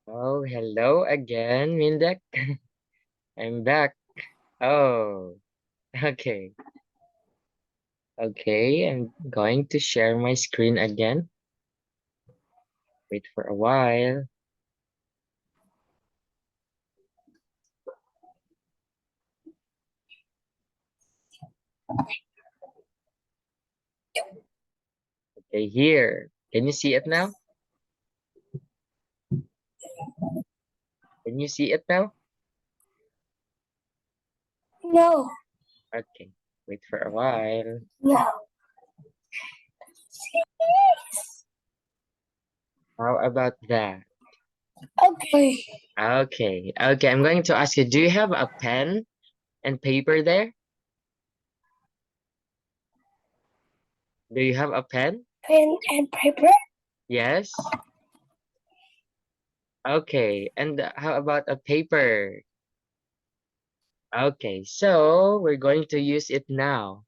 Oh, hello again, Mindek. I'm back. Oh, okay. Okay, I'm going to share my screen again. Wait for a while. Okay, here. Can you see it now? Can you see it now? No, Okay, wait for a while. no. How about that? Okay. Okay, okay. I'm going to ask you, do you have a pen and paper there? Do you have a pen? Pen and paper. Yes. Okay, and how about a paper? Okay, so we're going to use it now.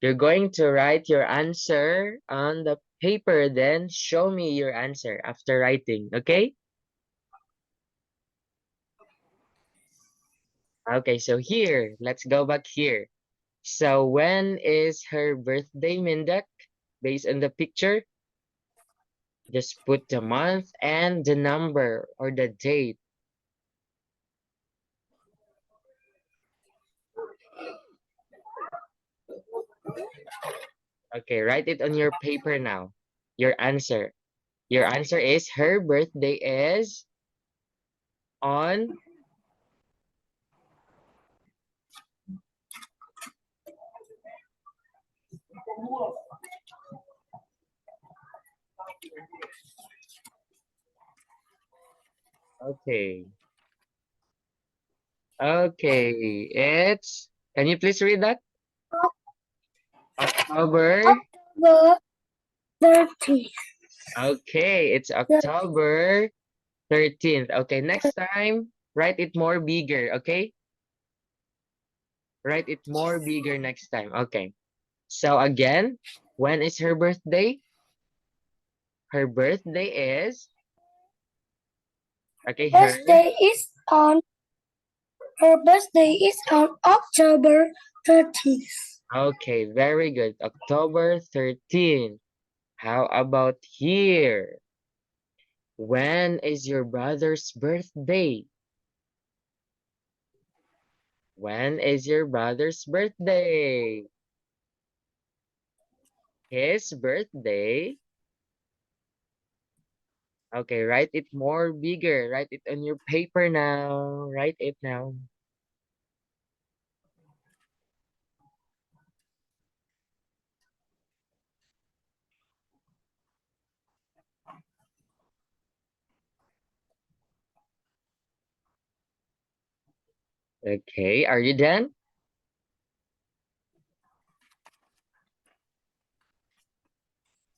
You're going to write your answer on the paper, then show me your answer after writing, okay? Okay, so here, let's go back here. So when is her birthday, Mindak? Based on the picture, just put the month and the number or the date. Okay, write it on your paper now. Your answer. Your answer is her birthday is on. Okay. Okay. It's. Can you please read that? October. October 30th. Okay, it's October 13th. Okay, next time, write it more bigger, okay? Write it more bigger next time. Okay. So again, when is her birthday? Her birthday is, okay, Birthday is on Her birthday is on October 30th. Okay, very good. October 13th. How about here? When is your brother's birthday? When is your brother's birthday? His birthday. Okay, write it more bigger. Write it on your paper now. Write it now. Okay, are you done?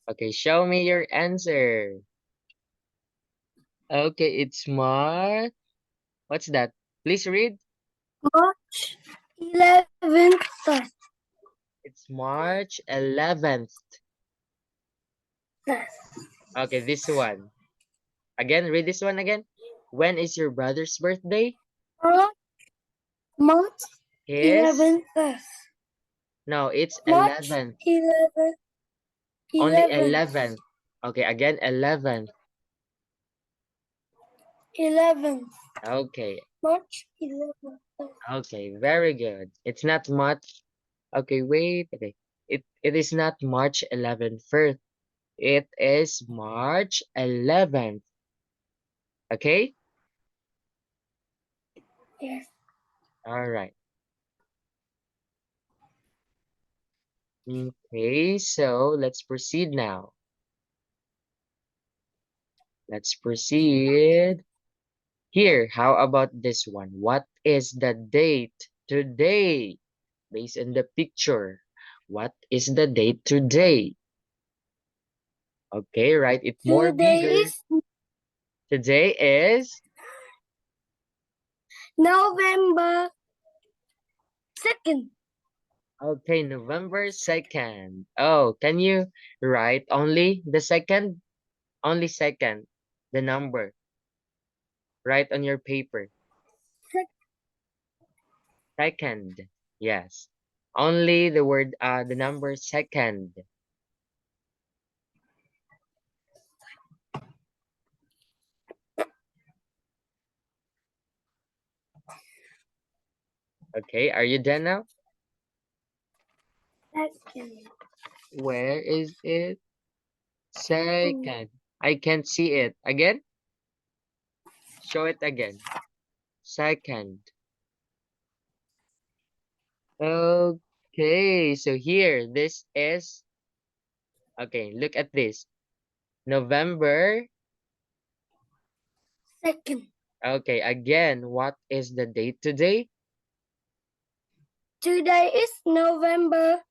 Okay, show me your answer. Okay, it's March. What's that? Please read. March 11th. It's March 11th. Okay, this one. Again, read this one again. When is your brother's birthday? March His? 11th. No, it's March 11th. 11th. Only 11th. 11th. Okay, again, 11th. 11th. Okay, March 11th. okay, very good. It's not much. Okay, wait. Okay, it is not March 11th first. It is March 11th. Okay? Yes. All right. Okay, so let's proceed now. Let's proceed. Here, how about this one? What is the date today? Based on the picture. What is the date today? Okay, write it more Today bigger. is Today is, November 2nd. okay, November 2nd. Oh, can you write only the second? Only second. the number. Write on your paper. Second. Yes. Only the word, the number second. Okay, are you done now? Second. Where is it? Second. I can't see it. Again? Show it again. Second. Okay, so here, this is, okay, look at this. November. Second. Okay, again, what is the date today? Today is November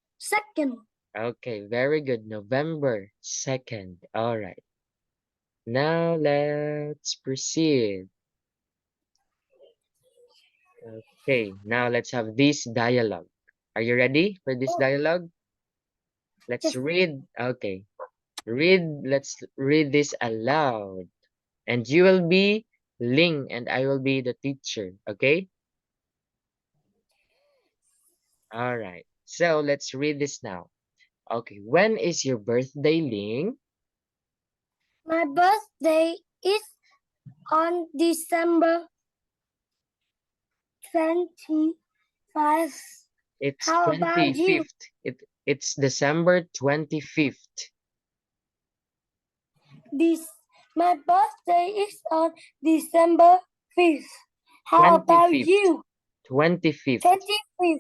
2nd. Okay, very good. November 2nd. All right. Now let's proceed. Okay, now let's have this dialogue. Are you ready for this Oh. dialogue? Let's Yes. read. Okay. Let's read this aloud. And you will be Ling and I will be the teacher. Okay? All right. So let's read this now. Okay. When is your birthday, Ling? My birthday is on December 25. It's How about you? 25th. It's December 25th. My birthday is on December 5th. How about 25th. you? 25th. 25th.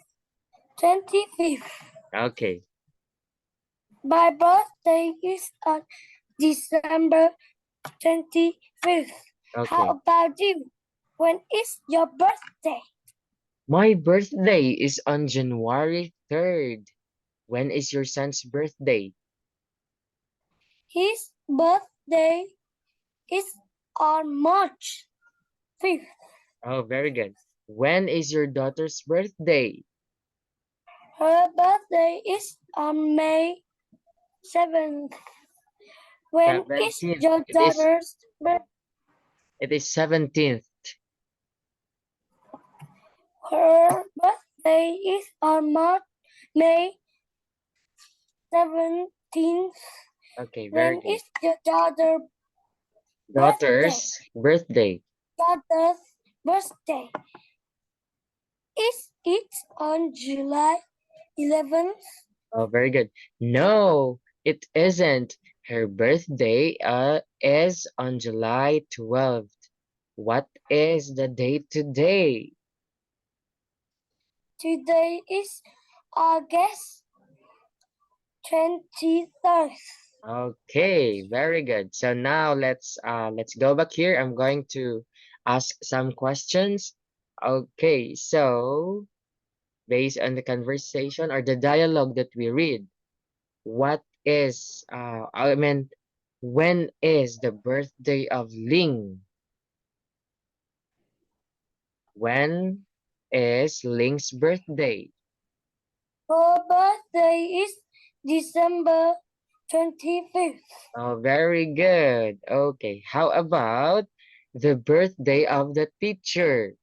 25th. Okay. My birthday is on December 25th. How Okay. about you? When is your birthday? My birthday is on January 3rd. When is your son's birthday? His birthday is on March 5th. Oh, very good. When is your daughter's birthday? Her birthday is on May 7th. When is 17th. your daughter's birthday? It is 17th. Her birthday is on May 17th. Okay, very When good. is your daughter's Daughter's birthday. birthday? Is it on July 11th? Oh, very good. No, it isn't. Her birthday is on July 12th. What is the date today? Today is August 23rd. Okay, very good. So now let's go back here. I'm going to ask some questions. Okay, so based on the conversation or the dialogue that we read, what is I mean, when is the birthday of Ling? When is Ling's birthday? Her birthday is December 25th. Oh, very good. Okay, how about the birthday of the teacher?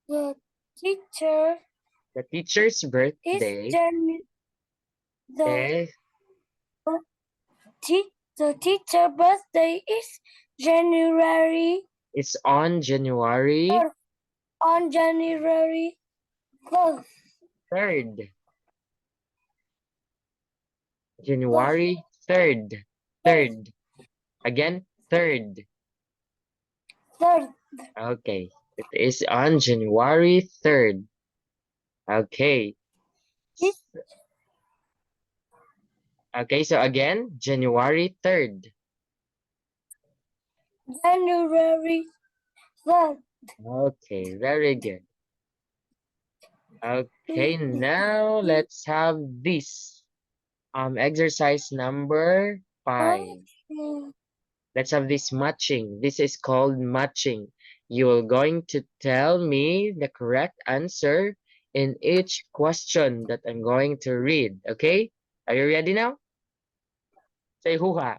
The teacher The teacher's is birthday the, is the teacher birthday is January it's on January 3rd. On January 3rd. 3rd. January 3rd. 3rd. Again, 3rd. 3rd. Okay, it is on January 3rd. Okay. It's Okay, so again, January 3rd. January 3rd. Okay, very good. Okay, now let's have this. Exercise number 5. Let's have this matching. This is called matching. You are going to tell me the correct answer in each question that I'm going to read. Okay? Are you ready now? Say hoo-ha.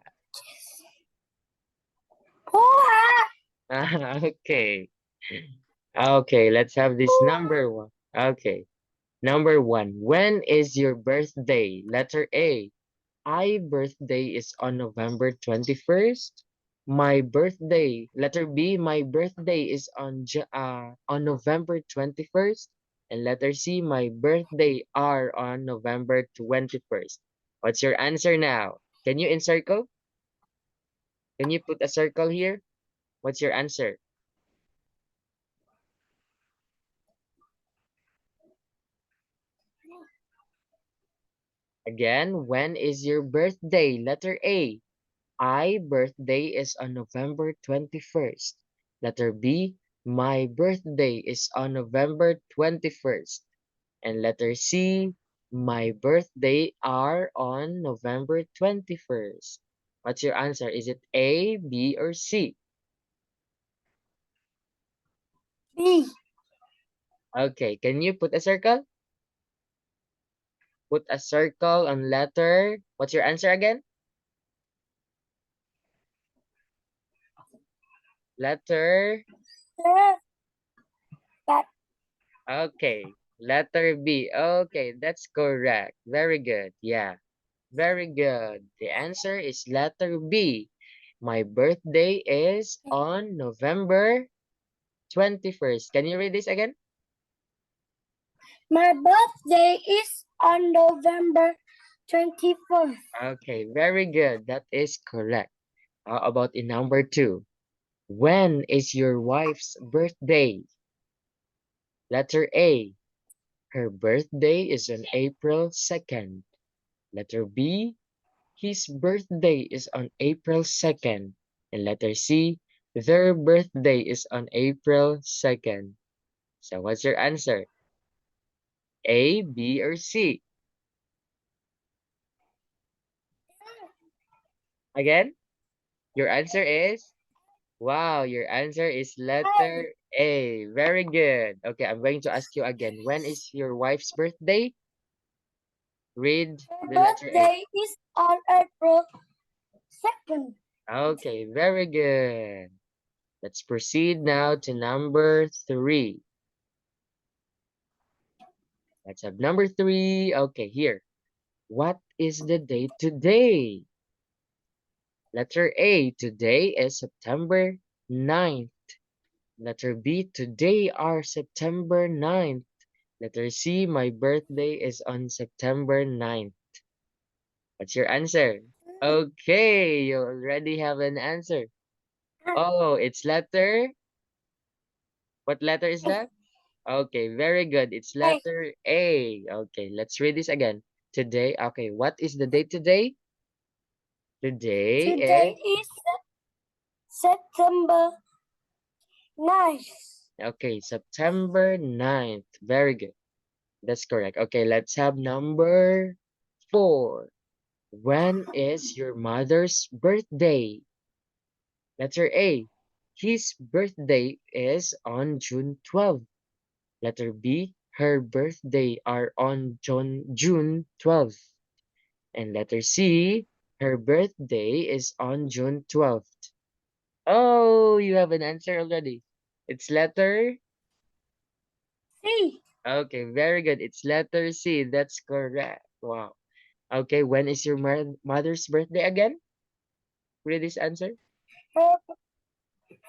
Okay. Okay, let's have this number one. Okay. Number one. When is your birthday? Letter A. I birthday is on November 21st. My birthday, letter B, my birthday is on November 21st. And letter C, my birthday are on November 21st. What's your answer now? Can you encircle? Can you put a circle here? What's your answer? Again, when is your birthday? Letter A. I birthday is on November 21st. Letter B. My birthday is on November 21st. And letter C. My birthday are on November 21st. What's your answer? Is it A, B, or C? B. Okay, can you put a circle? Put a circle on letter. What's your answer again? Letter. But Okay. Letter B. Okay, that's correct. Very good. Yeah. Very good. The answer is letter B. My birthday is on November 21st. Can you read this again? my birthday is on November 24th. Okay, very good. That is correct. How about in number two? When is your wife's birthday? Letter A. Her birthday is on April 2nd. Letter B. His birthday is on April 2nd. And letter C. Their birthday is on April 2nd. So what's your answer? A, B, or C? Again, your answer is? Wow, your answer is letter A. Very good. Okay, I'm going to ask you again. When is your wife's birthday? Read Her the letter A. birthday is on April 2nd. Okay, very good. Let's proceed now to number three. Let's have number three. Okay, here. What is the date today? Letter A, today is September 9th. Letter B, today are September 9th. Letter C, my birthday is on September 9th. What's your answer? Okay, you already have an answer. Oh, it's letter? What letter is that? Okay, very good. It's Hey, letter A. Okay, let's read this again. Today, okay, what is the date today? Today today is, is September 9th. okay, September 9th. Very good. That's correct. Okay, let's have number four. When is your mother's birthday? Letter A. His birthday is on June 12th. Letter B. Her birthday are on June 12th. And letter C. Her birthday is on June 12th. Oh, you have an answer already. It's letter? C. Okay, very good. It's letter C. That's correct. Wow. Okay, when is your mother's birthday again? Read this answer. Her,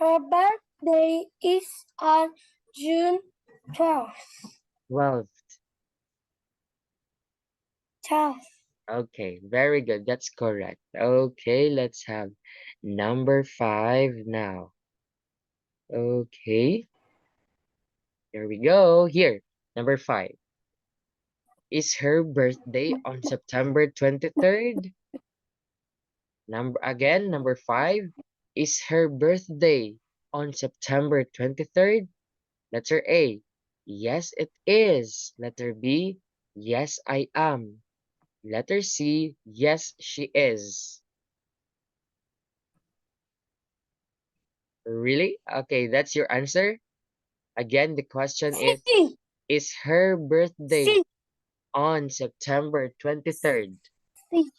her birthday is on June 12th. 12th. 12th. Okay, very good. That's correct. Okay, let's have number five now. Okay, here we go. Here, number five. Is her birthday on September 23rd? Number five. Is her birthday on September 23rd? Letter A. Yes, it is. Letter B. Yes, I am. Letter C. Yes, she is. Really? Okay, that's your answer? Again, the question C. is her birthday C. on September 23rd? C.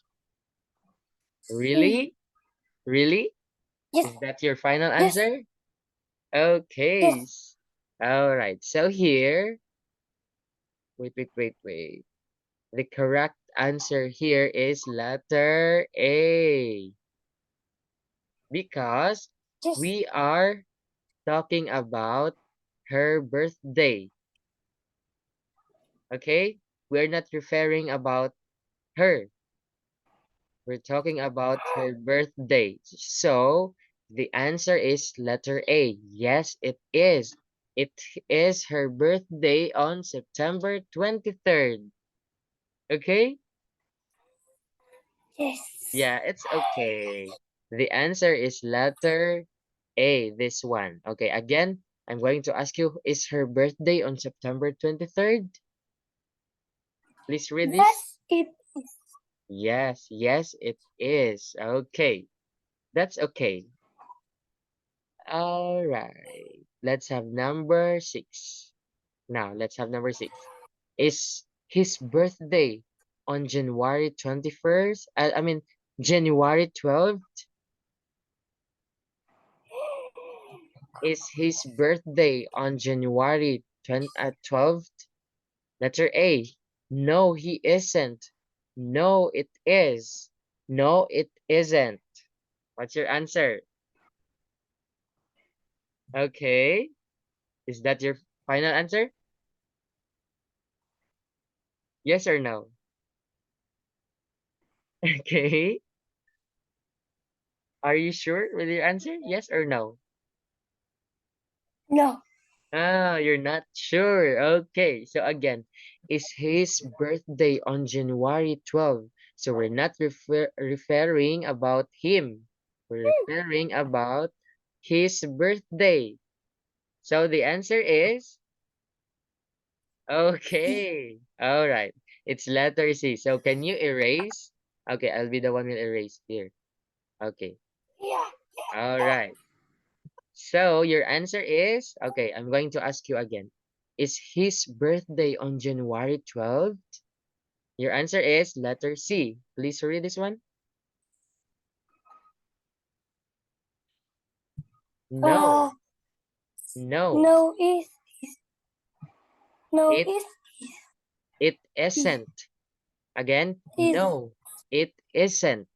C. Really? Really? Yes. Is that your final Yes. answer? Okay. Yes. All right. So here, wait. The correct answer here is letter A because Yes. we are talking about her birthday. Okay? We're not referring about her. We're talking about her birthday. So the answer is letter A. Yes, it is. It is her birthday on September 23rd. Okay? Yes. Yeah, it's okay. The answer is letter A, this one. Okay, again, I'm going to ask you, is her birthday on September 23rd? Please read this. Yes. It is. Yes, it is. Okay, that's okay. All right. Let's have number 6. Now, let's have number 6. Is his birthday on January 21st? January 12th? Is his birthday on January 12th? Letter A. No, he isn't. No, it is. No, it isn't. What's your answer? Okay. Is that your final answer? Yes or no? Okay. Are you sure with your answer? Yes or no? No. Ah, you're not sure. Okay. So again, is his birthday on January 12th? So we're not referring about him. We're referring about his birthday. So the answer is okay. All right. It's letter C. So can you erase? Okay, I'll be the one who erase here. Okay. Yeah. All right. So your answer is, okay, I'm going to ask you again. Is his birthday on January 12th? Your answer is letter C. Please read this one. Uh. No, no, No. Is. No. it it isn't. Again, Is. no, it isn't.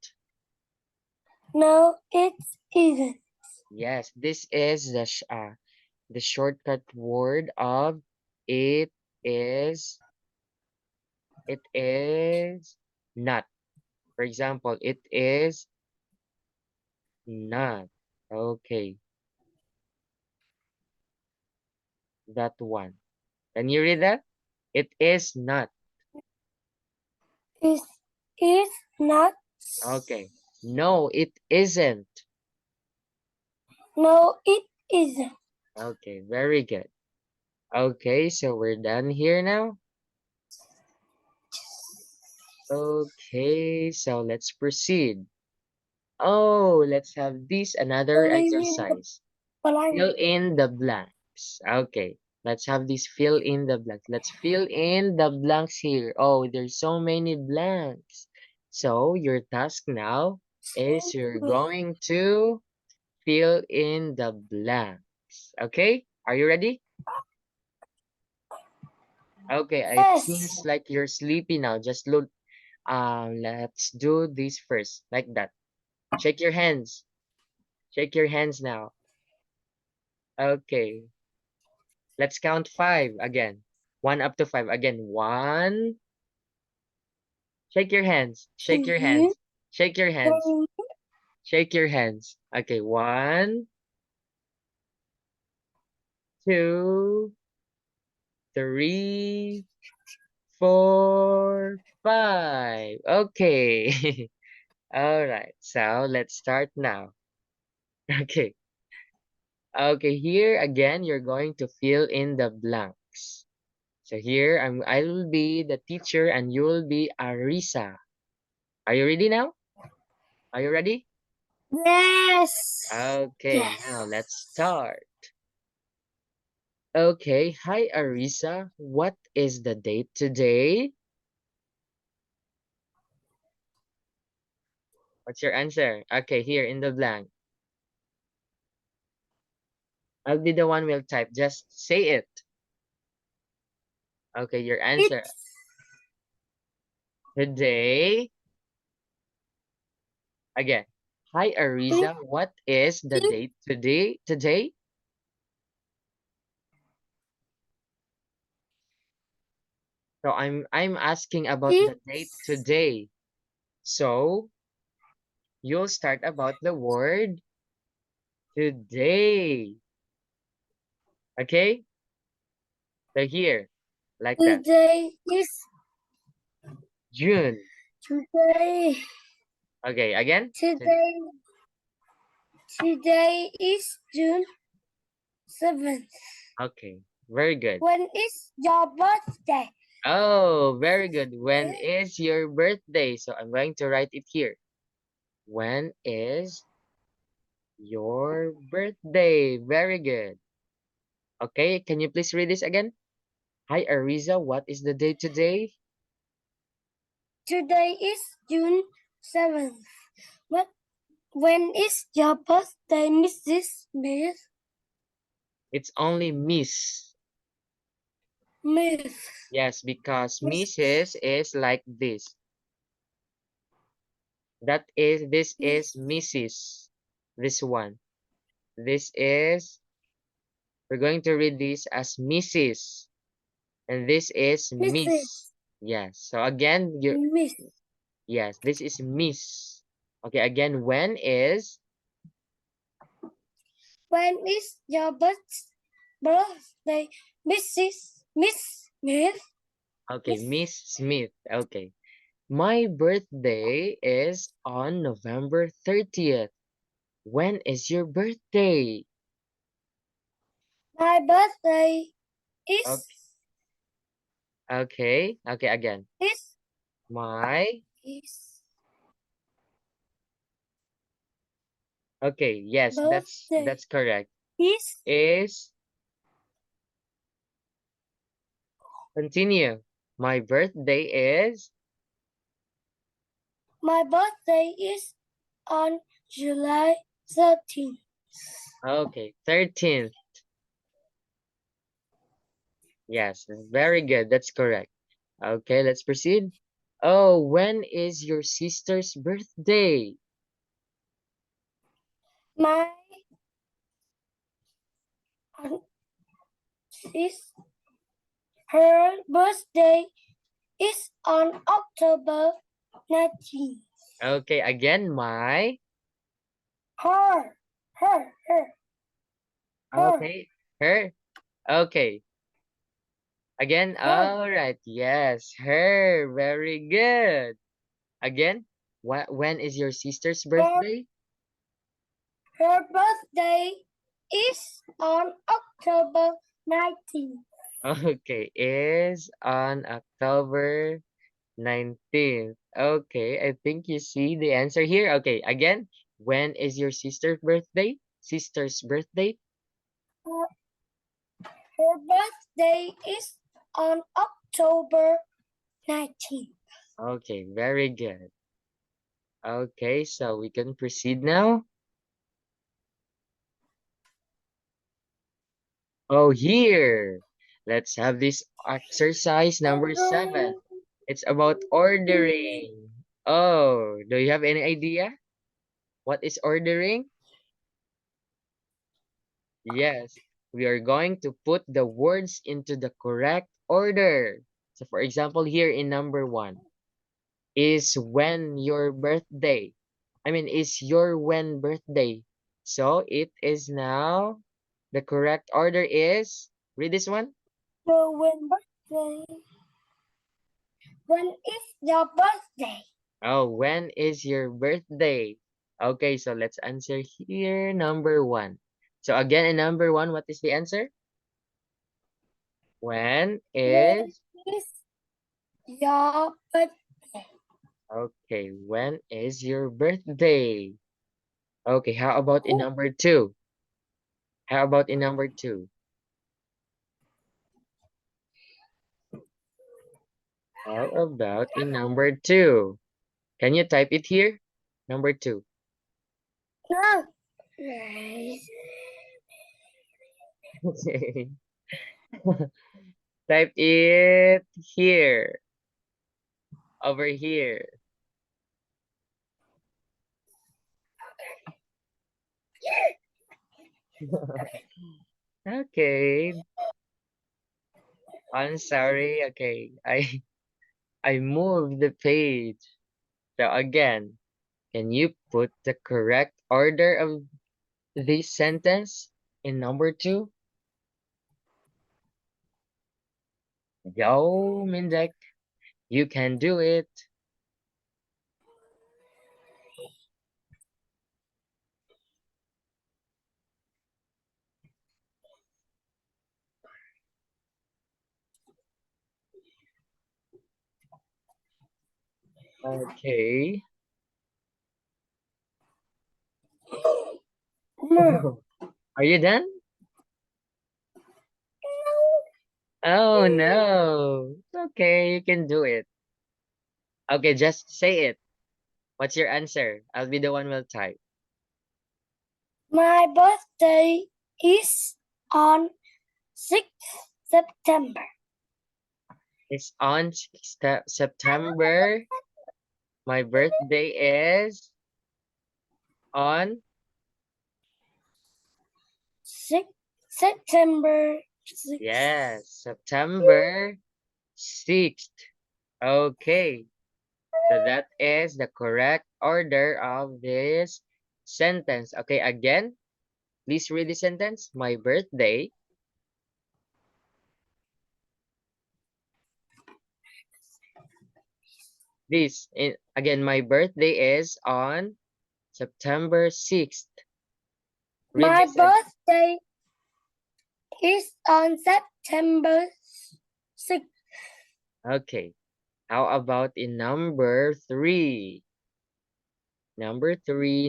No. It isn't. Yes, this is the shortcut word of it is it is not. For example, it is not. Okay, that one. Can you read that? It is not. Is. Is not. Okay. No, it isn't. No. It isn't. Okay, very good. Okay, so we're done here now. Okay, so let's proceed. Oh, let's have this another Only in the exercise. blank. Fill in the blanks. Okay, let's have this fill in the blanks. Let's fill in the blanks here. Oh, there's so many blanks. So your task now is you're going to fill in the blanks. Okay, are you ready? Okay, it Yes. seems like you're sleepy now. Just look. Let's do this first, like that. Shake your hands. Shake your hands now. Okay. Let's count 5 again. 1 up to 5 again. 1. Shake your hands. Shake your Two. hands. Shake your hands. Three. Shake your hands. Okay. 1, 2, 3, 4, 5. Okay. All right. So let's start now. Okay. Okay. Here again, you're going to fill in the blanks. So here I will be the teacher and you will be Arisa. Are you ready now? Are you ready? Yes. Okay, Yes. now let's start. Okay, hi Arisa. What is the date today? What's your answer? Okay, here in the blank. I'll be the one will type. Just say it. Okay, your answer. It's Today. Again. Hi, Ariza. What is the date today? Today? So I'm asking about the date today. So you'll start about the word today. Okay? So here, like that. today is June. today. Okay, again. Today is June 7th. Okay, very good. When is your birthday? Oh, very good. When is your birthday? So I'm going to write it here. When is your birthday? Very good. Okay, can you please read this again? Hi, Ariza. What is the date today? Today is June 7th. When is your birthday, Mrs. Smith? It's only Miss. Smith. Yes, because Mrs. is like this. This is Mrs. This one. This is, we're going to read this as Mrs. And this is Miss. Mrs. Yes. So again, Miss. yes, this is Miss. Okay, again, when is your birthday, Miss Smith? okay, Miss Smith. Okay. My birthday is on November 30th. When is your birthday? My birthday is Okay. Okay, again. My is okay, yes, birthday that's correct. is Is continue. My birthday is on July 13th. okay, 13th. Yes, very good. That's correct. Okay, let's proceed. Oh, when is your sister's birthday? My aunt is her birthday is on October 19th. Okay, again, my. Her. Okay, her. Okay, again. Her. All right. Yes, her. Very good. Again, when is your sister's birthday? Her birthday is on October 19th. Okay, is on October 19th. Okay, I think you see the answer here. Okay, again, when is your sister's birthday? Sister's birthday? Her birthday is on October 19th. Okay, very good. Okay, so we can proceed now. Oh, here. Let's have this exercise number 7. It's about ordering. Oh, do you have any idea? What is ordering? Yes, we are going to put the words into the correct order. So for example, here in number 1, is when your birthday. Is your when birthday. So it is now, the correct order is, read this one. So when is your birthday? Oh, when is your birthday? Okay, so let's answer here, number 1. So again, in number 1, what is the answer? When When is, is your birthday? okay, when is your birthday? Okay, how about in number 2? How about in number 2? How about in number 2? Can you type it here? Number 2. No. Okay. Type it here. Over here. Okay. I'm sorry. Okay. I moved the page. So again, can you put the correct order of this sentence in number two? Yo, Mindek, you can do it. Okay. Ma, Are you done? Oh no. Okay, you can do it. Okay, just say it. What's your answer? I'll be the one will type. my birthday is on 6th September. It's on September. My birthday is on 6th September 6th. yes, September 6th. Okay. So that is the correct order of this sentence. Okay, again, please read the sentence. My birthday. Again, my birthday is on September 6th. Read My this. birthday is on September 6th. Okay. How about in number three? Number three.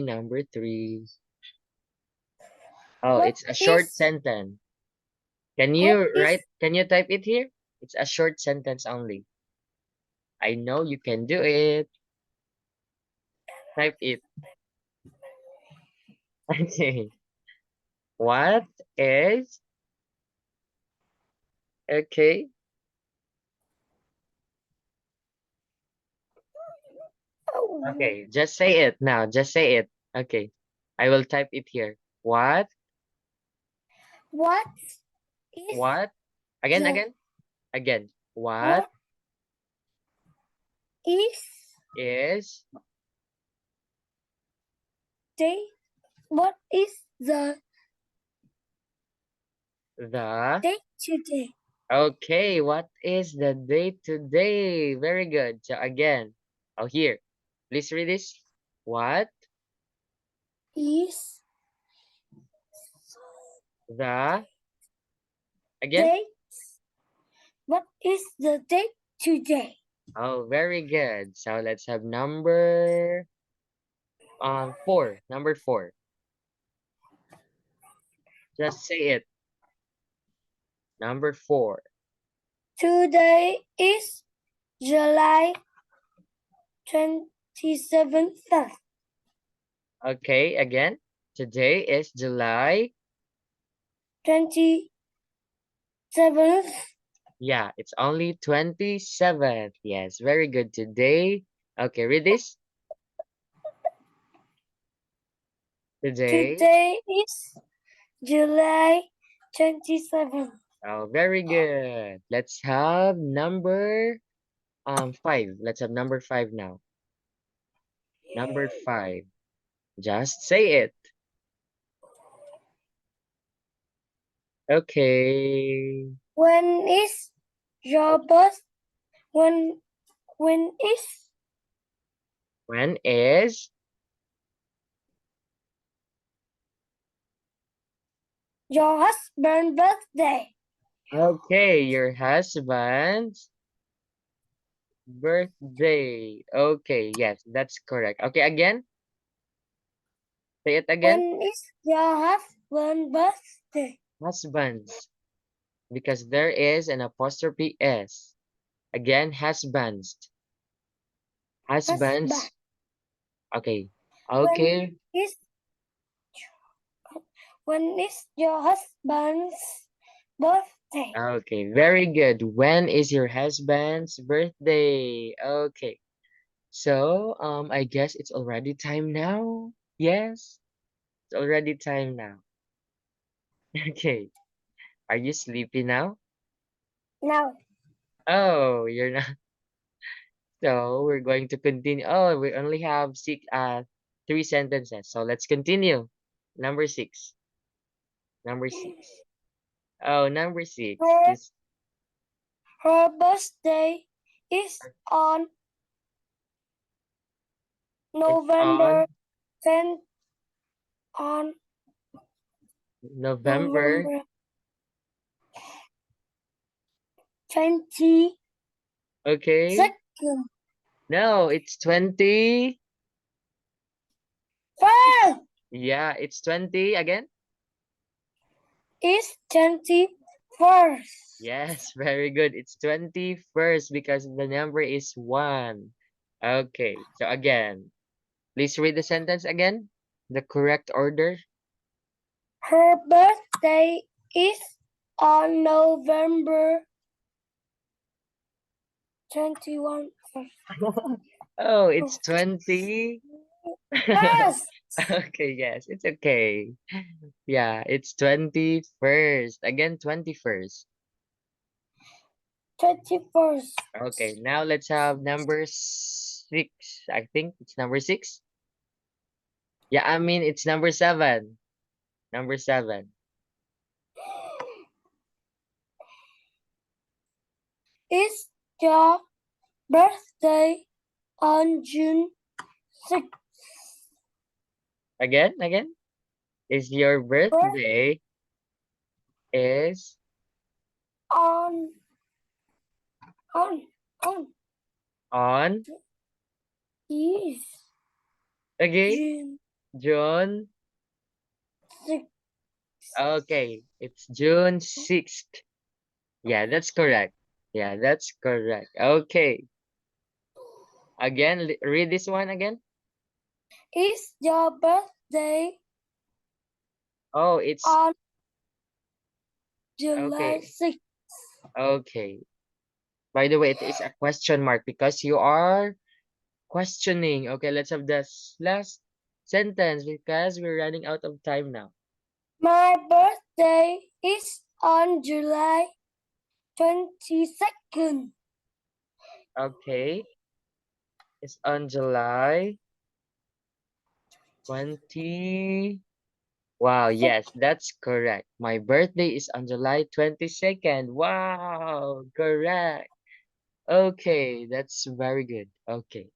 Oh, What it's a short is sentence. what is Can you type it here? It's a short sentence only. I know you can do it. Type it. Okay. What is, okay. Okay, just say it now. Just say it. Okay. I will type it here. What? what is What? Again, the again, again. What what is is day what is the the, date today? okay, what is the date today? Very good. So again, oh, here, please read this. What? Is The, again? date what is the date today? Oh, very good. So let's have number four. Number four. Just say it. Number four. Today is July 27th. Okay, again. Today is July. 27th. Yeah, it's only 27th. Yes, very good. Today. Okay, read this. Today. Today is July 27th. Oh, very good. Let's have number five. Let's have number five now. Number five. Just say it. Okay. When is your birth? When is When is your husband's birthday? okay, your husband's birthday. Okay, yes, that's correct. Okay, again. Say it again. When is your husband's birthday? Husbands. Because there is an apostrophe S. Again, husbands. Husband. Husbands. Okay. When Okay. is When is your husband's birthday? Okay, very good. When is your husband's birthday? Okay. So, I guess it's already time now. Yes, it's already time now. Okay. Are you sleepy now? Now, Oh, you're not. So we're going to continue. Oh, we only have three sentences. So let's continue. Number six. Number six. Oh, number six. her, This her birthday is on it's on November 10th, on November. November 22nd. Okay. No, it's 20. First Yeah, it's 20 again. is 21st. Yes, very good. It's 21st because the number is 1. Okay, so again, please read the sentence again. The correct order. Her birthday is on November 21st. Oh, it's 20. First, Okay, yes, it's okay. Yeah, it's 21st. Again, 21st. 21st. Okay, now let's have number 6. I think it's number 6. Yeah, I mean, it's number 7. Number 7. Is your birthday on June 6th? Again. Is your birthday is On, on, on, is okay, June June. 6th. Okay, it's June 6th. Yeah, that's correct. Yeah, that's correct. Okay. Again, read this one again. Is your birthday Oh, it's on July okay. 6th? Okay. By the way, it is a question mark because you are questioning. Okay, let's have this last sentence because we're running out of time now. My birthday is on July 22nd. Okay. It's on July 20. Wow, yes, that's correct. My birthday is on July 22nd. Wow, correct. Okay, that's very good. Okay.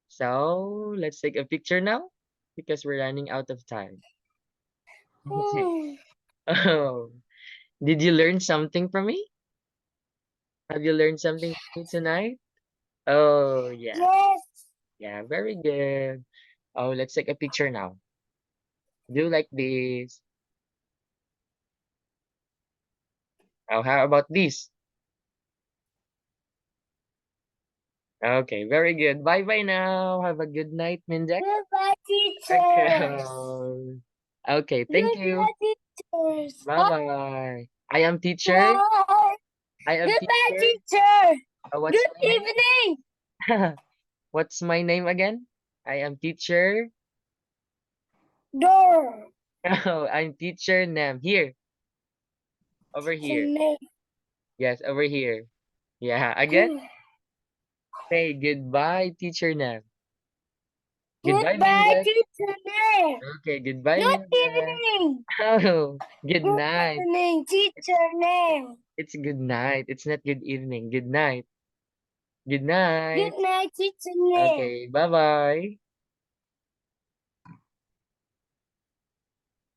So let's take a picture now because we're running out of time. Okay. Hmm. Oh, did you learn something from me? Have you learned something from me tonight? Oh, yeah. Yes. Yeah, very good. Oh, let's take a picture now. Do like this. Oh, how about this? Okay, very good. Bye-bye now. Have a good night, Minjak. Goodbye, Okay. teachers. Okay, thank you. Goodbye, teachers. Bye-bye. I am teacher. Bye. I am Goodbye, teacher. teacher. What's Good my evening. name? What's my name again? I am teacher. Door. Oh, I'm teacher Nam. Here. Over here. Yes, over here. Yeah, again. Say goodbye, teacher Nam. Goodbye, Goodbye, Minjak. teacher. Okay, goodbye, Good Minjak. evening. Oh, good Good night. evening, teacher name. It's good night. It's not good evening. Good night. Good night. Good night, teacher name. Okay, bye-bye.